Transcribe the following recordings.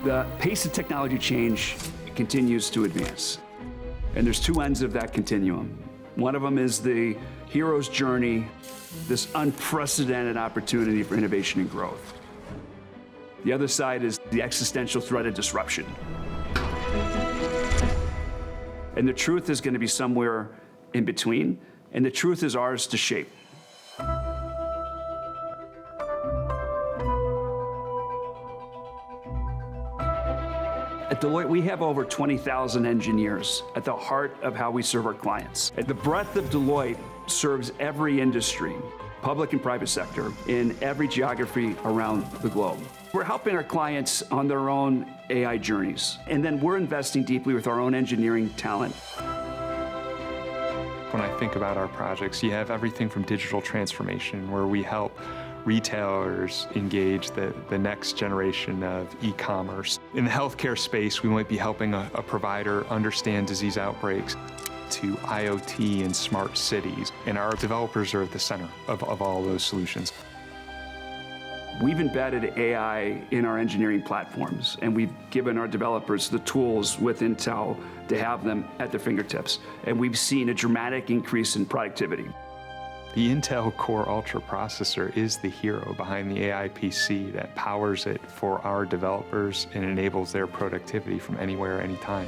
The pace of technology change continues to advance. And there's two ends of that continuum. One of them is the hero's journey, this unprecedented opportunity for innovation and growth. The other side is the existential threat of disruption. And the truth is going to be somewhere in between, and the truth is ours to shape. At Deloitte, we have over 20,000 engineers at the heart of how we serve our clients. The breadth of Deloitte serves every industry, public and private sector, in every geography around the globe. We're helping our clients on their own AI journeys, and then we're investing deeply with our own engineering talent. When I think about our projects, you have everything from digital transformation, where we help retailers engage the next generation of e-commerce. In the healthcare space, we might be helping a provider understand disease outbreaks, to IoT and smart cities. And our developers are at the center of all those solutions. We've embedded AI in our engineering platforms, and we've given our developers the tools with Intel to have them at their fingertips. And we've seen a dramatic increase in productivity. The Intel Core Ultra processor is the hero behind the AI PC that powers it for our developers and enables their productivity from anywhere, anytime.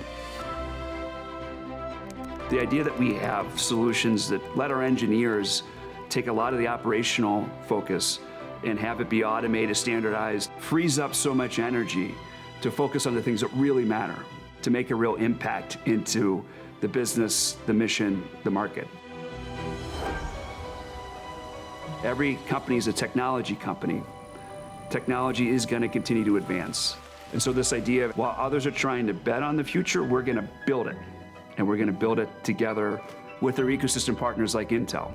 The idea that we have solutions that let our engineers take a lot of the operational focus and have it be automated, standardized, frees up so much energy to focus on the things that really matter, to make a real impact into the business, the mission, the market. Every company is a technology company. Technology is going to continue to advance. And so this idea of, while others are trying to bet on the future, we're going to build it. And we're going to build it together with our ecosystem partners like Intel.